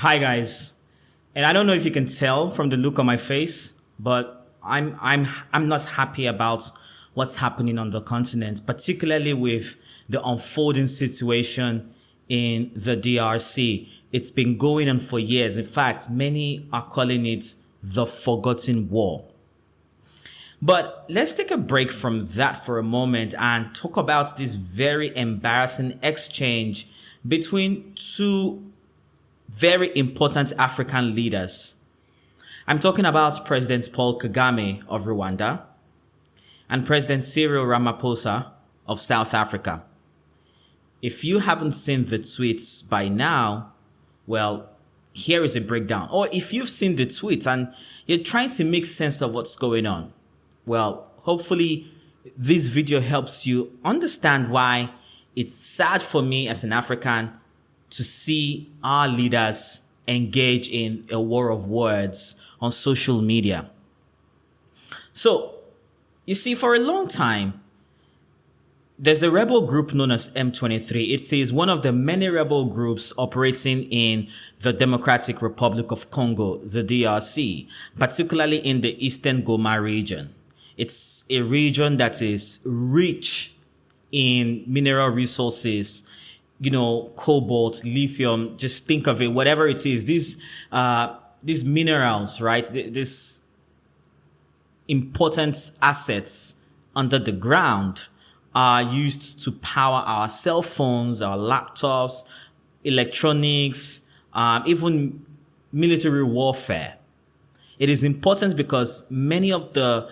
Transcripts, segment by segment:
Hi guys, and I don't know if you can tell from the look on my face, but I'm not happy about what's happening on the continent, particularly with the unfolding situation in the DRC. It's been going on for years. In fact, many are calling it the forgotten war. But let's take a break from that for a moment and talk about this very embarrassing exchange between two very important African leaders. I'm talking about President Paul Kagame of Rwanda and President Cyril Ramaphosa of South Africa. If you haven't seen the tweets by now, well, here is a breakdown. Or if you've seen the tweets and you're trying to make sense of what's going on, well, hopefully this video helps you understand why it's sad for me as an African to see our leaders engage in a war of words on social media. So, you see, for a long time, there's a rebel group known as M23. It is one of the many rebel groups operating in the Democratic Republic of Congo, the DRC, particularly in the Eastern Goma region. It's a region that is rich in mineral resources, cobalt, lithium, just think of it, whatever it is, these minerals, right? These important assets under the ground are used to power our cell phones, our laptops, electronics, even military warfare. It is important because many of the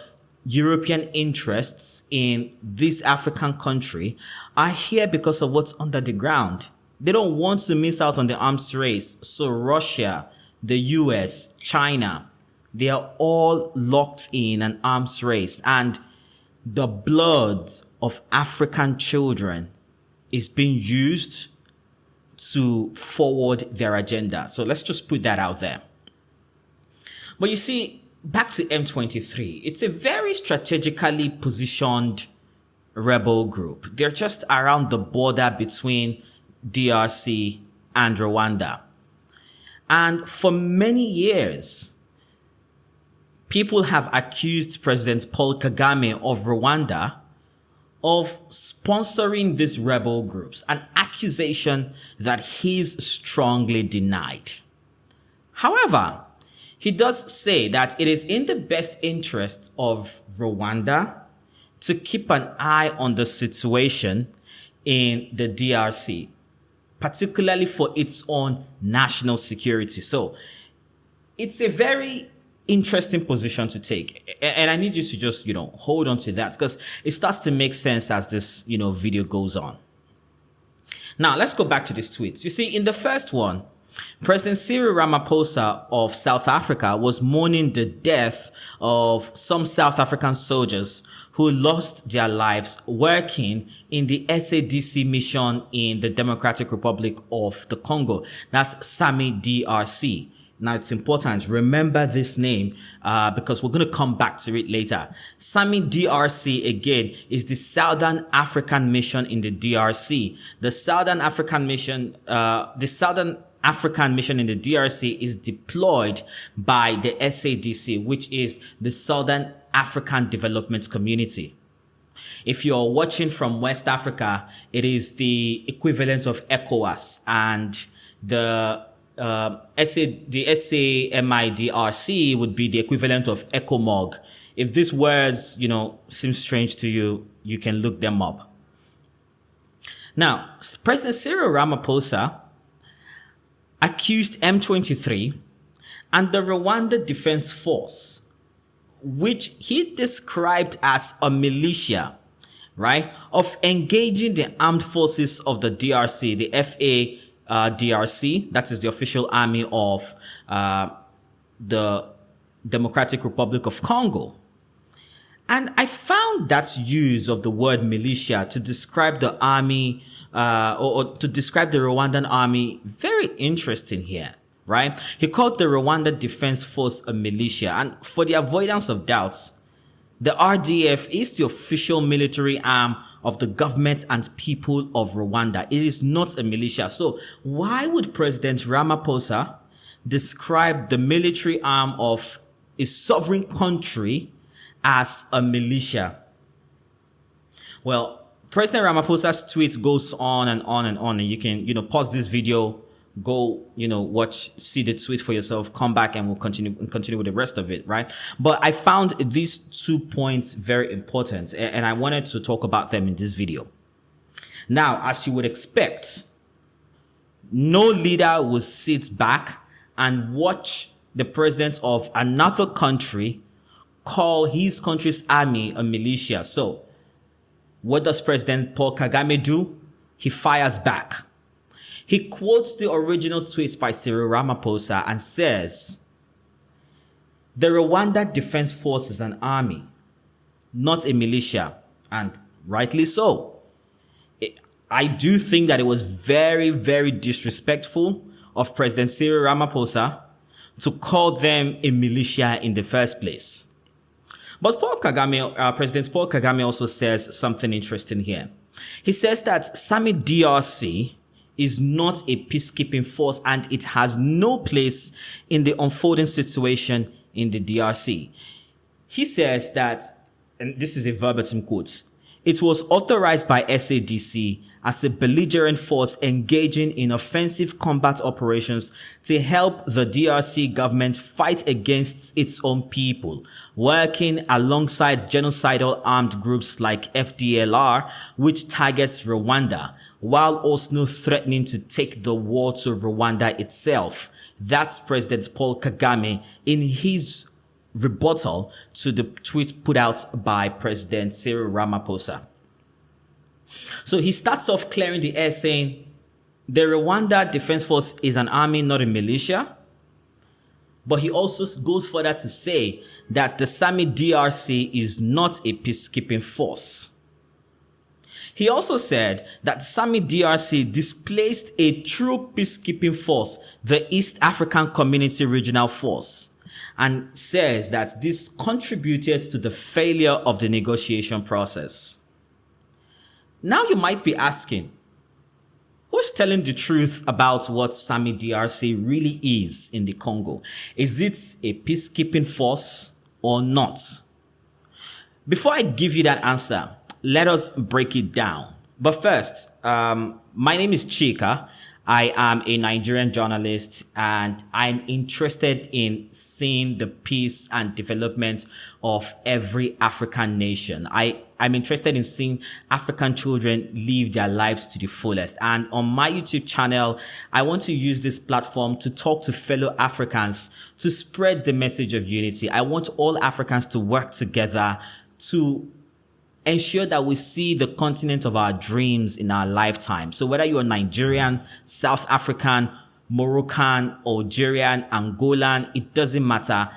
European interests in this African country are here because of what's under the ground. They don't want to miss out on the arms race. So Russia, the US, China, they are all locked in an arms race, and the blood of African children is being used to forward their agenda. So let's just put that out there. But you see, back to M23, it's a very strategically positioned rebel group. They're just around the border between DRC and Rwanda. And for many years, people have accused President Paul Kagame of Rwanda of sponsoring these rebel groups, an accusation that he's strongly denied. However, he does say that it is in the best interest of Rwanda to keep an eye on the situation in the DRC, particularly for its own national security. So it's a very interesting position to take. And I need you to just, hold on to that because it starts to make sense as this, video goes on. Now, let's go back to these tweets. You see, in the first one, President Cyril Ramaphosa of South Africa was mourning the death of some South African soldiers who lost their lives working in the SADC mission in the Democratic Republic of the Congo. That's SAMI DRC. Now, it's important. Remember this name because we're going to come back to it later. SAMI DRC, again, is the Southern African Mission in the DRC. The Southern African Mission in the DRC is deployed by the SADC, which is the Southern African Development Community. If you're watching from West Africa, it is the equivalent of ECOWAS, and the SAMIDRC would be the equivalent of ECOMOG. If these words, seem strange to you, you can look them up. Now, President Cyril Ramaphosa accused M23 and the Rwanda Defense Force, which he described as a militia, right, of engaging the armed forces of the DRC, the FADRC, that is the official army of the Democratic Republic of Congo. And I found that use of the word militia to describe the army or to describe the Rwandan army very interesting here, right? He called the Rwanda Defense Force a militia. And for the avoidance of doubts, the RDF is the official military arm of the government and people of Rwanda. It is not a militia. So why would President Ramaphosa described the military arm of a sovereign country as a militia. Well, President Ramaphosa's tweet goes on and on and on, and you can, pause this video, go, watch, see the tweet for yourself, come back, and we'll continue with the rest of it, right? But I found these 2 points very important, and I wanted to talk about them in this video. Now, as you would expect, no leader will sit back and watch the president of another country call his country's army a militia. So, what does President Paul Kagame do? He fires back. He quotes the original tweet by Cyril Ramaphosa and says, "The Rwanda Defense Force is an army, not a militia," and rightly so. I do think that it was very, very disrespectful of President Cyril Ramaphosa to call them a militia in the first place. But President Paul Kagame also says something interesting here. He says that Sami DRC is not a peacekeeping force and it has no place in the unfolding situation in the DRC. He says that, and this is a verbatim quote, "It was authorized by SADC as a belligerent force engaging in offensive combat operations to help the DRC government fight against its own people, working alongside genocidal armed groups like FDLR, which targets Rwanda, while also threatening to take the war to Rwanda itself." That's President Paul Kagame in his rebuttal to the tweet put out by President Cyril Ramaphosa. So he starts off clearing the air saying, the Rwanda Defense Force is an army, not a militia. But he also goes further to say that the Sami DRC is not a peacekeeping force. He also said that Sami DRC displaced a true peacekeeping force, the East African Community Regional Force, and says that this contributed to the failure of the negotiation process. Now you might be asking, who's telling the truth about what Sami DRC really is in the Congo? Is it a peacekeeping force or not? Before I give you that answer, let us break it down. But first, my name is Chika. I am a Nigerian journalist and I'm interested in seeing the peace and development of every African nation. I'm interested in seeing African children live their lives to the fullest. And on my YouTube channel, I want to use this platform to talk to fellow Africans to spread the message of unity. I want all Africans to work together to ensure that we see the continent of our dreams in our lifetime. So whether you're Nigerian, South African, Moroccan, Algerian, Angolan, it doesn't matter.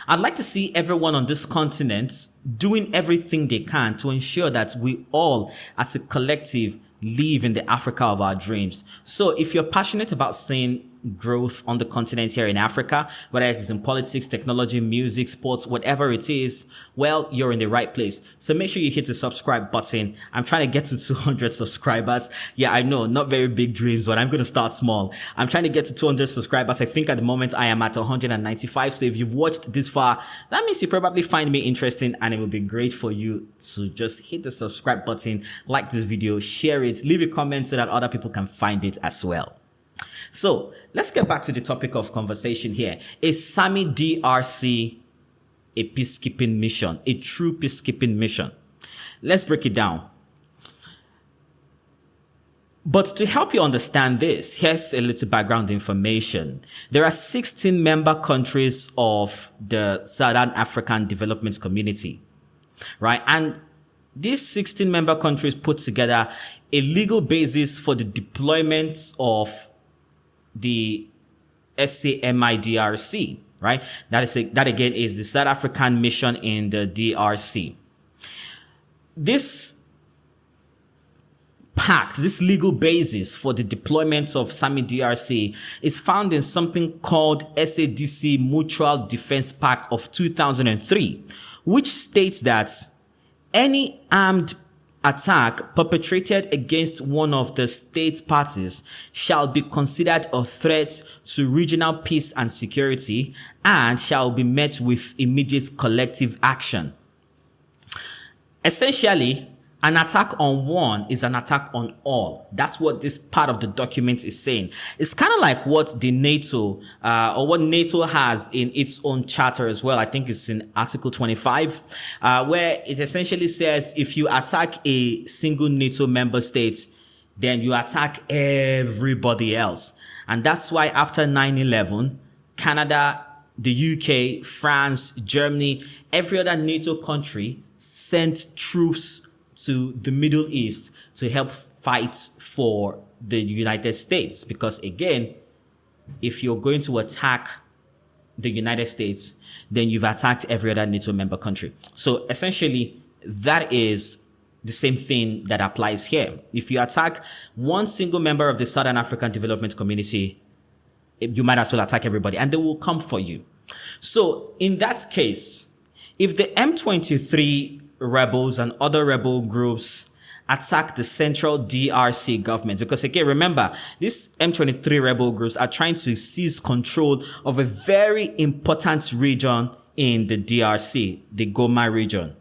I'd like to see everyone on this continent doing everything they can to ensure that we all as a collective live in the Africa of our dreams. So if you're passionate about seeing growth on the continent here in Africa, whether it is in politics, technology, music, sports, whatever it is, well, you're in the right place. So make sure you hit the subscribe button. I'm trying to get to 200 subscribers. Yeah, I know, not very big dreams, but I'm going to start small. I'm trying to get to 200 subscribers. I think at the moment I am at 195. So if you've watched this far, that means you probably find me interesting and it would be great for you to just hit the subscribe button, like this video, share it, leave a comment so that other people can find it as well. So let's get back to the topic of conversation here. Is Sami DRC a peacekeeping mission, a true peacekeeping mission? Let's break it down. But to help you understand this, here's a little background information. There are 16 member countries of the Southern African Development Community, right? And these 16 member countries put together a legal basis for the deployment of the SAMIDRC, right? That again is the South African mission in the DRC. This pact, this legal basis for the deployment of Sami DRC is found in something called SADC Mutual Defense Pact of 2003, which states that any armed attack perpetrated against one of the state parties shall be considered a threat to regional peace and security and shall be met with immediate collective action. Essentially, an attack on one is an attack on all. That's what this part of the document is saying. It's kind of like what the NATO, or what NATO has in its own charter as well. I think it's in Article 25, where it essentially says if you attack a single NATO member state, then you attack everybody else. And that's why after 9/11, Canada, the UK, France, Germany, every other NATO country sent troops to the Middle East to help fight for the United States. Because again, if you're going to attack the United States, then you've attacked every other NATO member country. So essentially, that is the same thing that applies here. If you attack one single member of the Southern African Development Community, you might as well attack everybody and they will come for you. So in that case, if the M23 rebels and other rebel groups attack the central DRC government, because again, remember, these M23 rebel groups are trying to seize control of a very important region in the DRC, the Goma region,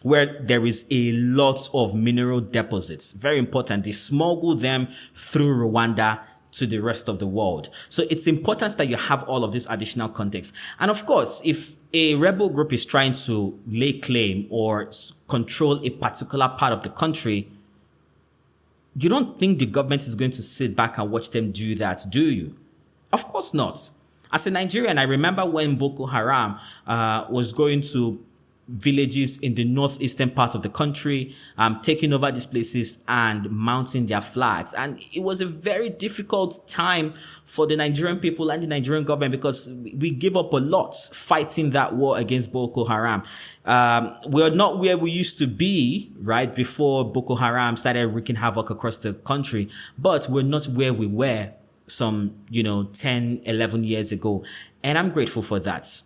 where there is a lot of mineral deposits. Very important. They smuggle them through Rwanda to the rest of the world. So it's important that you have all of this additional context. And of course, if a rebel group is trying to lay claim or control a particular part of the country, you don't think the government is going to sit back and watch them do that, do you? Of course not. As a Nigerian, I remember when Boko Haram was going to villages in the northeastern part of the country, taking over these places and mounting their flags. And it was a very difficult time for the Nigerian people and the Nigerian government because we gave up a lot fighting that war against Boko Haram. We're not where we used to be, right, before Boko Haram started wreaking havoc across the country, but we're not where we were some, 10, 11 years ago. And I'm grateful for that.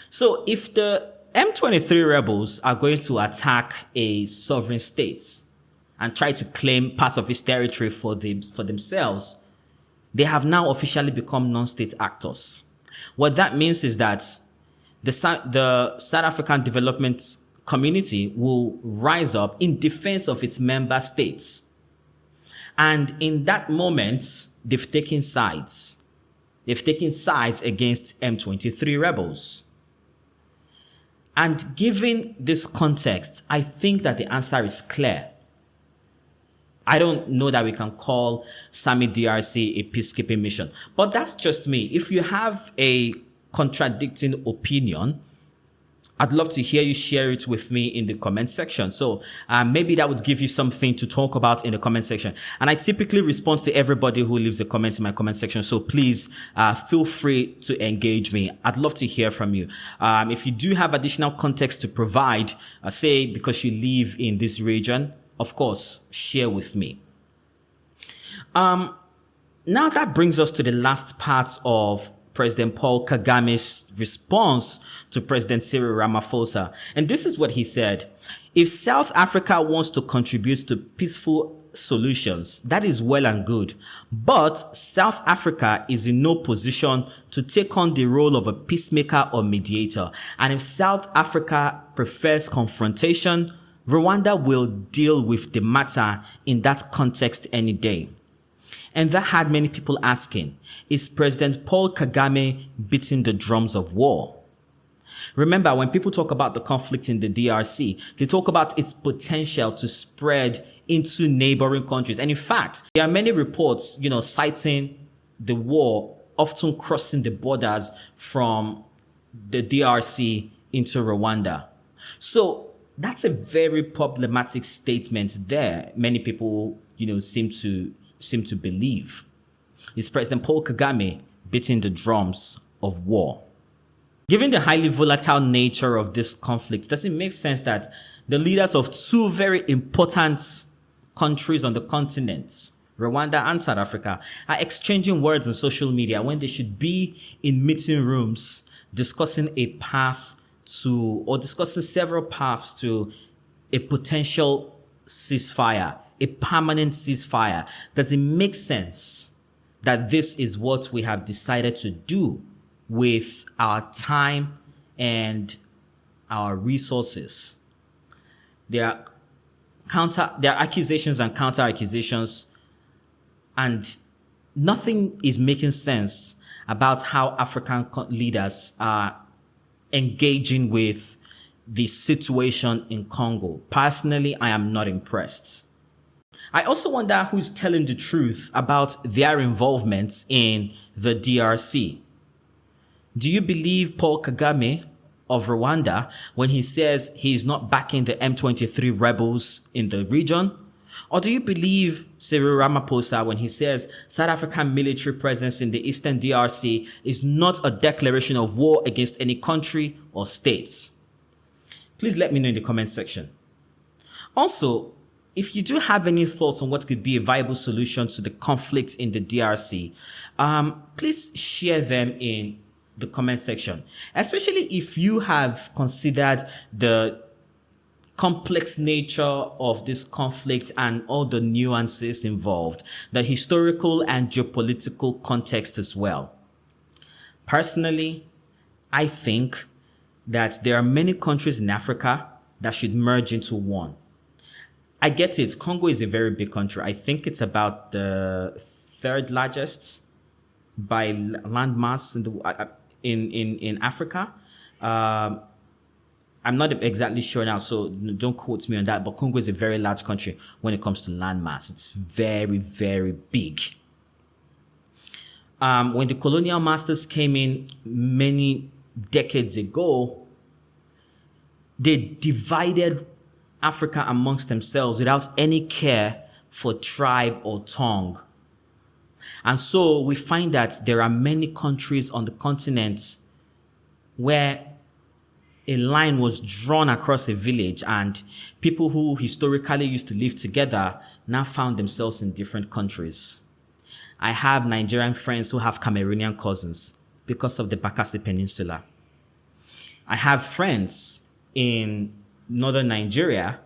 So if the M23 rebels are going to attack a sovereign state and try to claim part of its territory for themselves, they have now officially become non-state actors. What that means is that the South African Development Community will rise up in defense of its member states. And in that moment, they've taken sides. They've taken sides against M23 rebels. And given this context, I think that the answer is clear. I don't know that we can call Sami DRC a peacekeeping mission, but that's just me. If you have a contradicting opinion, I'd love to hear you share it with me in the comment section. So maybe that would give you something to talk about in the comment section. And I typically respond to everybody who leaves a comment in my comment section. So please feel free to engage me. I'd love to hear from you. If you do have additional context to provide, say because you live in this region, of course, share with me. Now that brings us to the last part of President Paul Kagame's response to President Cyril Ramaphosa. And this is what he said. If South Africa wants to contribute to peaceful solutions, that is well and good. But South Africa is in no position to take on the role of a peacemaker or mediator. And if South Africa prefers confrontation, Rwanda will deal with the matter in that context any day. And that had many people asking, is President Paul Kagame beating the drums of war? Remember, when people talk about the conflict in the DRC, they talk about its potential to spread into neighboring countries. And in fact, there are many reports, citing the war often crossing the borders from the DRC into Rwanda. So that's a very problematic statement there. Many people, seem to believe. Is President Paul Kagame beating the drums of war? Given the highly volatile nature of this conflict, does it make sense that the leaders of two very important countries on the continent, Rwanda and South Africa, are exchanging words on social media when they should be in meeting rooms discussing discussing several paths to a potential ceasefire, a permanent ceasefire? Does it make sense that this is what we have decided to do with our time and our resources? There are accusations and counter accusations, and nothing is making sense about how African leaders are engaging with the situation in Congo. Personally, I am not impressed. I also wonder who's telling the truth about their involvement in the DRC. Do you believe Paul Kagame of Rwanda when he says he's not backing the M23 rebels in the region? Or do you believe Cyril Ramaphosa when he says South African military presence in the eastern DRC is not a declaration of war against any country or states? Please let me know in the comment section. Also, if you do have any thoughts on what could be a viable solution to the conflict in the DRC, please share them in the comment section, especially if you have considered the complex nature of this conflict and all the nuances involved, the historical and geopolitical context as well. Personally, I think that there are many countries in Africa that should merge into one. I get it. Congo is a very big country. I think it's about the third largest by landmass in Africa. I'm not exactly sure now, so don't quote me on that, but Congo is a very large country when it comes to landmass. It's very, very big. When the colonial masters came in many decades ago, they divided Africa amongst themselves without any care for tribe or tongue. And so we find that there are many countries on the continent where a line was drawn across a village, and people who historically used to live together now found themselves in different countries. I have Nigerian friends who have Cameroonian cousins because of the Bakassi Peninsula. I have friends in northern Nigeria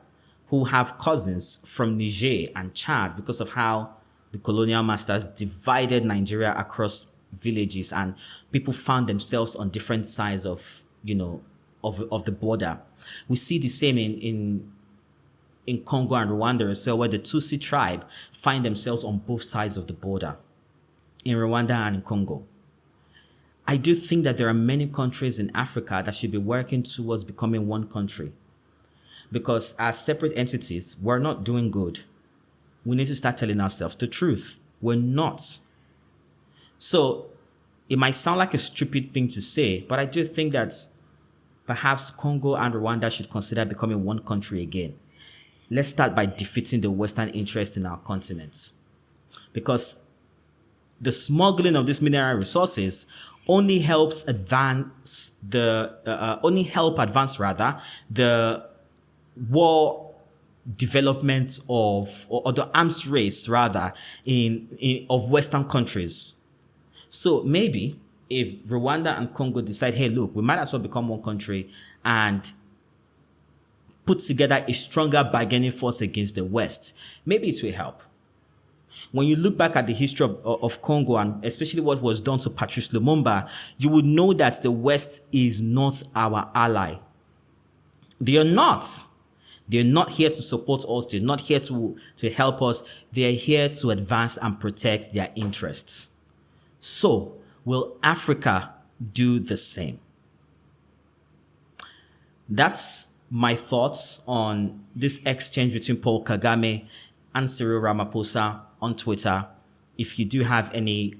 who have cousins from Niger and Chad because of how the colonial masters divided Nigeria across villages, and people found themselves on different sides of, of the border. We see the same in Congo and Rwanda as well, where the Tutsi tribe find themselves on both sides of the border, in Rwanda and in Congo. I do think that there are many countries in Africa that should be working towards becoming one country, because as separate entities, we're not doing good. We need to start telling ourselves the truth. We're not. So it might sound like a stupid thing to say, but I do think that perhaps Congo and Rwanda should consider becoming one country again. Let's start by defeating the Western interest in our continent, because the smuggling of these mineral resources only helps advance the war development of, or the arms race rather, of Western countries. So maybe if Rwanda and Congo decide, hey, look, we might as well become one country and put together a stronger bargaining force against the West, maybe it will help. When you look back at the history of Congo, and especially what was done to Patrice Lumumba, you would know that the West is not our ally. They are not. They're not here to support us. They're not here to help us. They are here to advance and protect their interests. So, will Africa do the same? That's my thoughts on this exchange between Paul Kagame and Cyril Ramaphosa on Twitter. If you do have any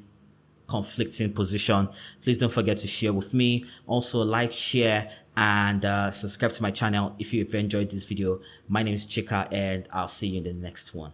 conflicting position, please don't forget to share with me. Also, like, share, and subscribe to my channel if you've enjoyed this video. My name is Chika, and I'll see you in the next one.